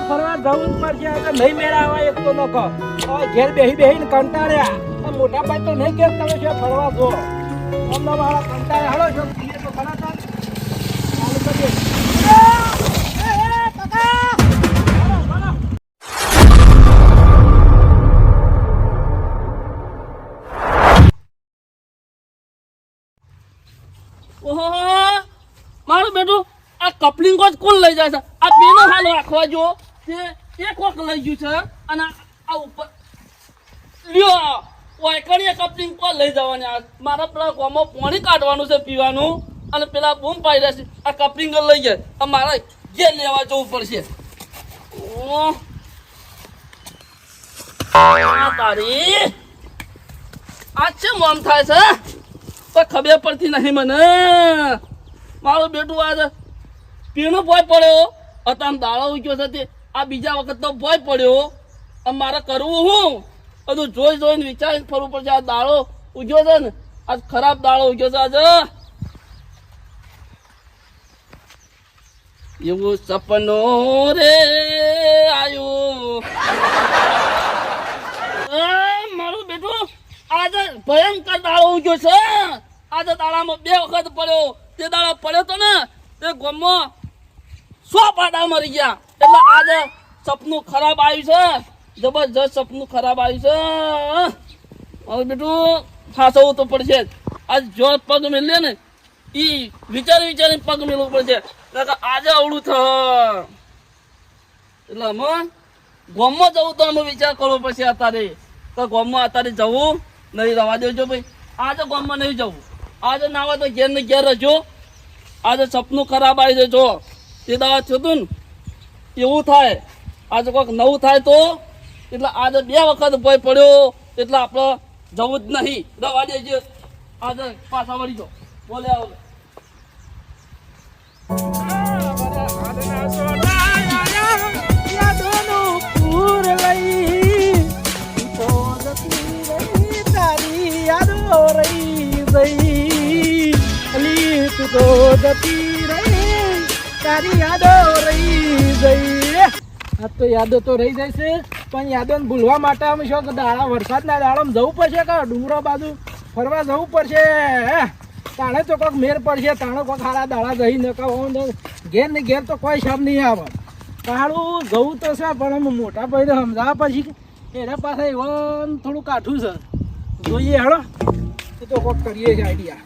ફરવા જવું જ પડશે નહીં મેળાવા એક તો ન કહો ઘેર બેહીને કંટાળ્યા મોટા ભાઈ તો નહીં ઘેર તમે છે ફરવા જો અમને મારા કંટાળે હાલો છો તો ખરા ચાલુ કરીએ ઓહો મારું બેટું આ કપલિંગ જ કોણ લઈ જાય છે આ બેનો હાલ રાખવા જો તે એક વખત લઈ ગયું છે અને આ ઉપર લ્યો ઓયકણીએ કપલિંગ કોણ લઈ જવાની આ મારા પેલા ગામમાં પાણી કાઢવાનું છે પીવાનું અને પેલા બૂમ પાડી રહ્યા છે આ કપલિંગ લઈ જાય આ મારે જે લેવા જવું પડશે તારી આ છે મોમ થાય છે તો ખબર પડતી નહીં મને મારું બેટું આજે પીણો ભોય પડ્યો અત્યારે દાળો ઉગ્યો છે તે આ બીજા વખત તો ભોય પડ્યો મારે કરવું હું બધું જોઈને વિચારીને ફરવું પડશે આ દાળો ઉગ્યો છે ને આજ ખરાબ દાળો ઉગ્યો છે આજે એવું સપનું રે આયું મારું બેટું આજે ભયંકર દાળો ઉગ્યો છે આજે દાડામાં 2 વખત પડ્યો તે દાડા પડ્યો તો ને તે ગામમાં 100 પાડા મરી ગયા એટલે આજે સપનું ખરાબ આવ્યું છે જબરજસ્ત સપનું ખરાબ આવ્યું છે હવે બેટું ફાસવું તો પડશે આજ જો પગ મેલે ને એ વિચારીને પગ મેળવું પડશે આજે અવળું થ એટલે અમે ગામમાં જવું તો અમે વિચાર કરવો પડશે અત્યારે તો ગામમાં અત્યારે જવું નહીં રવા દેજો ભાઈ આજે ગામમાં નહીં જવું આજે ના હોય તો ઘેર ને ઘેર રહેજો આજે સપનું ખરાબ આવી જજો તે દાવા થયું ને એવું થાય આજે કોઈક નવું થાય તો એટલે આજે 2 વખત ભય પડ્યો એટલે આપણે જવું જ નહીં રવા દેજો આજે પાછા વળી જો બોલે આવો તો જતી રહી તારી યાદો રહી ગઈ આ તો યાદો તો રહી જાય છે પણ યાદોને ભૂલવા માટે અમે શું દાડા વરસાદના દાડામાં જવું પડશે કે ડુંગરો બાજુ ફરવા જવું પડશે તાણે તો કોઈક મેર પડશે તાણે કોઈક સારા દાડા જઈ ન કહો ઘેર ને ઘેર તો કોઈ શબ્દ નહીં આવે તારું જવું તો છે પણ અમે મોટા ભાઈને સમજાવવા પછી એના પાસે એવું થોડું કાઠું છે જોઈએ હેડો એ તો કોઈક કરીએ છે આઈડિયા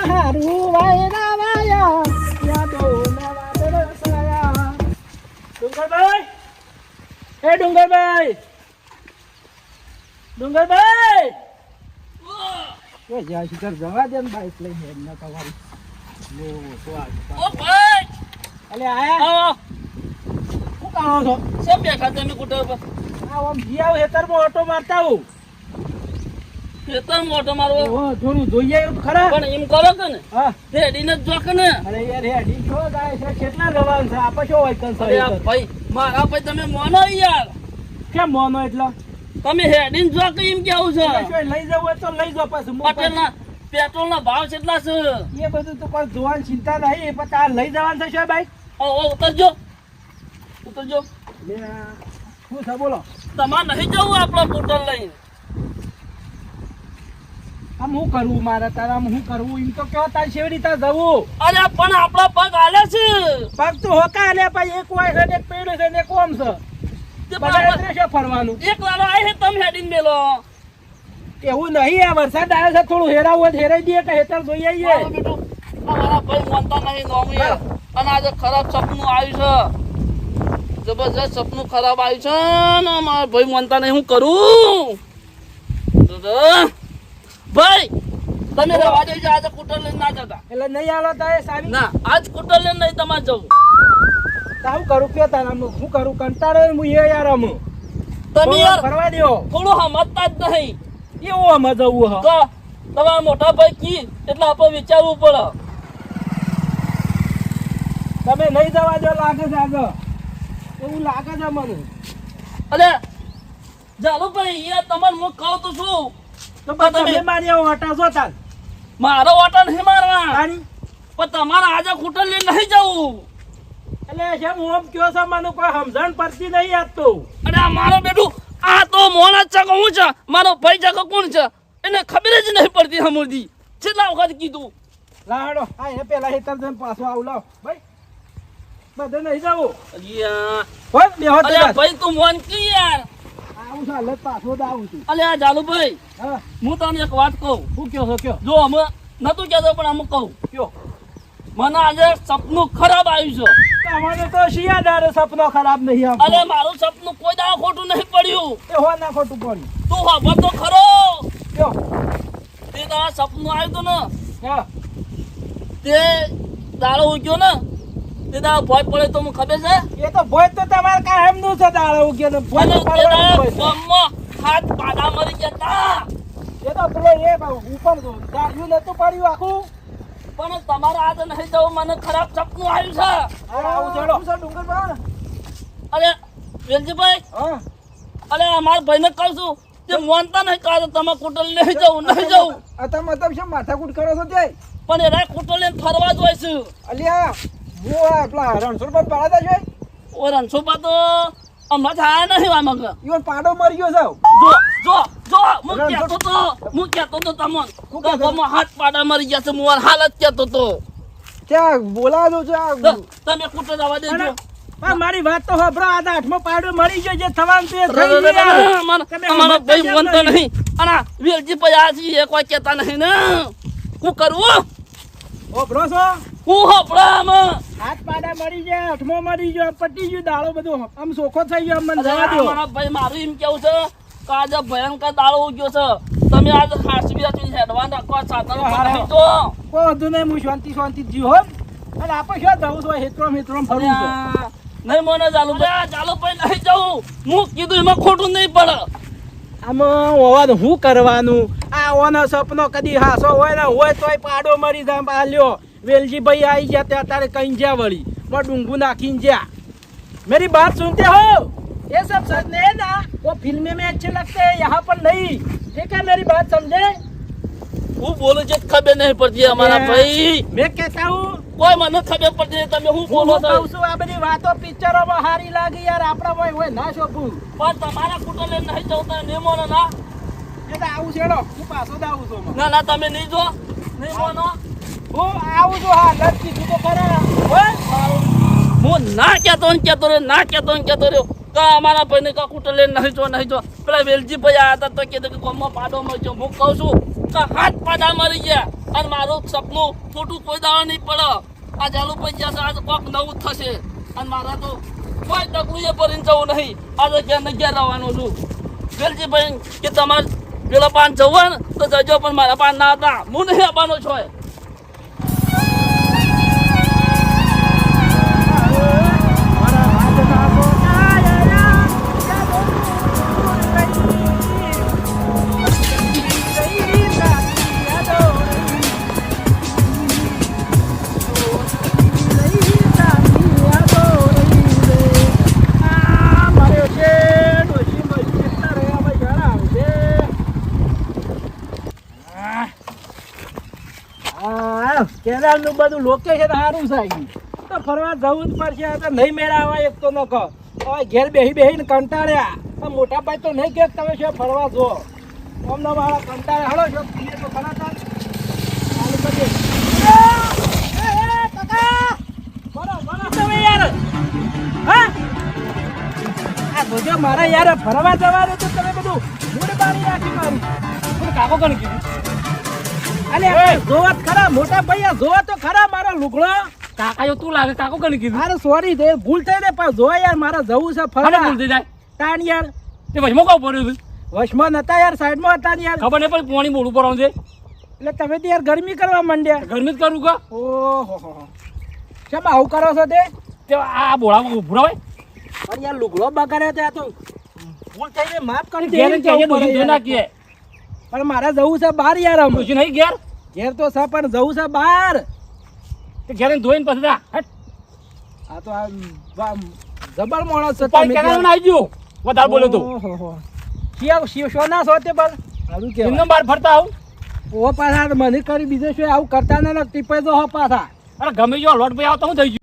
હારું વાયરા વાયા યાદો નવા દરસાયા ડુંગરભાઈ એ ડુંગરભાઈ ઓ જા શિખર જવા દે ને બાઈક લઈને એમ ના તમારી લો તો ઓ ભાઈ અલે આયા શું કામ છો સબ બેઠા તમે કુટર પર આમ જીયાવ હેતરમાં ઓટો મારતા હું ખેતર મોટો મારો થોડું જોઈએ ખરા પણ એમ કરો કે ને હા રેડીને જ જોક ને અરે યાર રેડી છો ગાય છે કેટલા રવાન છે આપા શું હોય કન ભાઈ મારા ભાઈ તમે મોનો યાર કેમ મોનો એટલે તમે હેડીને જોક એમ કેવું છે લઈ જવું હોય તો લઈ જાવ પાછું પટેલના પેટ્રોલના ભાવ કેટલા છે એ બધું તો કોઈ જોવાની ચિંતા નહીં પણ તાર લઈ જવાનું છે શું બાઈક ઉતરજો શું છે બોલો તમારે નહીં જવું આપણો પોટલ લઈને આમ શું કરવું મારે તારા શું કરવું એમ તો કેવો તાર શેવડી તાર જવું અરે પણ આપણા પગ હાલે છે પગ તો હોકા હાલે પછી એક હોય છે એક પેડ છે ને એક ઓમ છે બધા શું ફરવાનું એક લાડો આવે છે તમે હેડીને મેલો એવું નહીં આ વરસાદ આવે છે થોડું હેરાવું હોય હેરાઈ દઈએ કે હેતર જોઈ આવીએ અમારા ભાઈ માનતા નહીં નોમી અને આજે ખરાબ સપનું આવ્યું છે જબરજસ્ત સપનું ખરાબ આવ્યું છે ને મારા ભાઈ માનતા નહીં હું કરું ભાઈ તમે રવા દેજો આજે કુટર લઈને ના જતા એટલે નહીં આલો તારે સારી ના આજ કુટર લઈને નહીં તમારે જવું શું કરું કયો તારા શું કરું કંટાળો હું યાર અમુ તમે યાર ફરવા દેવો થોડું સમજતા જ નહીં એવું અમે જવું હ તો તમારા મોટા ભાઈ કી એટલે આપણે વિચારવું પડે તમે નહીં જવા દો લાગે છે આગળ એવું લાગે છે મને અરે ચાલો ભાઈ યાર તમારે હું કહું તો શું તો તમે મારી ઓટા છો તાર મારો ઓટા નહીં મારવા તારી પણ તમારે આજે કુટર લઈને નહીં જવું એટલે શેમ ઓમ કયો છો મને કોઈ સમજણ પડતી નહીં આજ તો. અરે આ મારો બેટું આ તો મોના ચકો હું છે મારો ભાઈ ચકો કોણ છે એને ખબર જ નહીં પડતી હમુરદી કેટલા વખત કીધું. લાડો હા એ પેલા હેતર જઈને પાછો આવું લાવ ભાઈ બધે નહીં જવું અલિયા હોય બેહો તો અલ્યા ભાઈ તું મોન કી યાર આવું છે હાલત પાછો જ આવું છું. અલ્યા જાલુભાઈ હા હું તને એક વાત કહું શું કયો છો કયો જો અમે નતું કહેતો પણ અમે કહું કયો મને આજે સપનું ખરાબ આવ્યું છે. અમારે તો શિયાદારે સપનો ખરાબ નહીં આમ અરે મારું સપનું કોઈ દાડો ખોટું નહીં પડ્યું. એ હો ના ખોટું પડ્યું તું ખબર તો ખરો કયો તે તારા સપનું આવ્યું હતું ને હા તે દાડો ઉગ્યો ને તે દાડો ભોય પડે તો મને ખબર છે. એ તો ભોય તો તમારે કાયમ નું છે દાડો ઉગ્યો ને ભોય અને તો તે પાડવાનું દાડો ભોય છે. ગામમાં હાથ પાડા મરી ગયા તા. એ તો પેલો એ ઉપર દાડ્યું નતું પડ્યું આખું પણ તમારે આજે નહીં જવું મને ખરાબ સપનું આવ્યું છે. આવું ચડો શું ડુંગર પર અરે વેલજીભાઈ હા અરે અમારા ભાઈને કહું છું તે માનતા નહીં કાં તો તમે કુટલ નહીં જવું નહીં જવું તમે મતલબ શું માથાકૂટ કરો છો તે પણ એના કુટલ લઈને ફરવા જ હોય છે. અલિયા હું આપલા રણછોડ પર પાડા છે ઓ રણછોડબા તો હમણાં થયા નહીં આમાં કે. ઈવન પાડો મરી ગયો છે જો જો જો હું કહેતો તો તમને શું કહેતો? ગામમાં હાથ પાડા મરી ગયા છે હું વાર હાલ જ કહેતો તો ત્યાં બોલાવો છો તમે કુટલ આવવા દેજો. મારી વાત તો હોભરો આ આઠમો પાડો મળી ગયો જે થવાનું તે થઈ ગયું. તમે અમારો સમજતા ભાઈ કેમ બોલતો નહીં? નહીં અને વેલજી ભાઈ આ છે એ કોઈ કહેતા નહીં ને હું કરવું હોભરો છો હું હપડામાં હાથ પાડા મરી ગયા આઠમો મરી ગયો પટી ગયું દાડો બધું આમ સોખો થઈ ગયો મને જવા દો મારા ભાઈ મારું એમ કેવું છે કે આજે ભયંકર દાડો ઉગ્યો છે તમે આજે હાસવી હાસવી હેડવાન રાખવા સાધનો બનાવી દો. કોઈ વધુ નહીં હું શાંતિ જીવ હો અને આપણે શું જવું છું હેતરોમ હેતરોમ ફરવું છે અલ્યા, નહીં મને ચાલુ ભાઈ નહીં જવું હું કીધું એમાં ખોટું નહીં પડે. આમાં હોવાનું શું કરવાનું આ ઓનો સપનો કદી હાસો હોય ને હોય તોય પાડો મરી જાય પાલ્યો વેલજીભાઈ આવી ગયા ત્યાં તારે કहीं જ્યાં વળી मैं डूंगू नाखीन जा मेरी बात सुनते हो ये सब सच नहीं है ना वो फिल्में में अच्छे लगते हैं यहाँ पर नहीं ठीक है मेरी बात समझे હું બોલું છે ખબર નહીં પડતી અમારા ભાઈ मैं कहता हूँ કોઈ મને ખબર પડતી નહીં તમે હું બોલો છો કહું છું આ બધી વાતો પિક્ચરોમાં હારી લાગી યાર આપણા ભાઈ હોય ના શોભું પણ તમારા કુટુંબે નહીં જવું તમે નહીં મોનો ના એ તો આવું છેડો હું પાછો જ આવું છું ના ના તમે નહીં જો નહીં મોનો હું આવું છું હા નથી કીધું તો ખરા હોય હું ના કહેતો ને કહેતો રહ્યો ના કહેતો ને કહેતો રહ્યો કે અમારા ભાઈને કા કુટુંબ લઈને નહીં જો પેલા વેલજી ભાઈ આવ્યા હતા તો કીધું કે ગામમાં પાડો મળ્યો હું કહું છું કે હાથ પાડા મરી ગયા અને મારું સપનું ખોટું કોઈ દાડો નહીં પડે આ ચાલુ પૈસા છે આજે કોક નવું થશે અને મારા તો કોઈ ડગલું એ ભરીને જવું નહીં આજે ઘેર ને ઘેર રહેવાનું છું વેલજી ભાઈ કે તમારે પેલા પાન જવું ને તો જજો પણ મારા પાન ના હતા હું નહીં આવવાનો છો કેનાલ નું બધું લોકેશન સારું છે તો ફરવા જવું જ પડશે આ તો નહીં મેળાવા એક તો ન કહો હવે ઘેર બેહીને કંટાળ્યા આ મોટા ભાઈ તો નહીં કે તમે શું ફરવા જો અમને મારા કંટાળ્યા હળો છો પીએ તો ખરા ચાલ ચાલુ કરીએ કાકા બોલો બોલો તમે યાર હા આ જોજો મારા યાર ફરવા જવાનું તો તમે બધું મૂડ બાળી રાખી મારું પણ કાકો કોણ કીધું અલે જોવા ખરા મોટા ભાઈ જોવા તો ખરા મારા લુગડો કાકા જો તું લાગે કાકો કને કીધું અરે સોરી દે ભૂલ થઈ ને પણ જોવા યાર મારે જવું છે ફરવા ભૂલ થઈ જાય તાણ યાર તે વચમાં કાવ પડ્યું હતું વશમાં નતા યાર સાઈડમાં હતા ને યાર ખબર નહીં પણ પાણી મોડું પડવાનું છે એટલે તમે તો યાર ગરમી કરવા માંડ્યા ગરમી જ કરું કા ઓહો હો કેમ આવું કરો છો તે આ બોળા ભૂરાવાય પણ યાર લુગડો બગાડ્યો ત્યાં તો ભૂલ થઈ ને માફ કરી દે ઘેર કે ડોસી જો નાખીએ પણ મારે જવું છે બહાર યાર અમે ડોસી નહીં ઘેર ઘેર તો છે પણ જવું છે બહાર તે ઘેર ધોઈને પછી જા હટ આ તો આ જબર માણસ છે પાઈ કેનાલ આવી ગયો વધારે બોલ્યો તો ઓહો શિવ સોના છો તે બલ સારું કે એમને બહાર ફરતા આવું ઓ પાછા મને કરી બીજે શું આવું કરતા ના ટીપાઈ દો હો પાછા અરે ગમે જો લોટ ભાઈ આવતા હું થઈ ગયું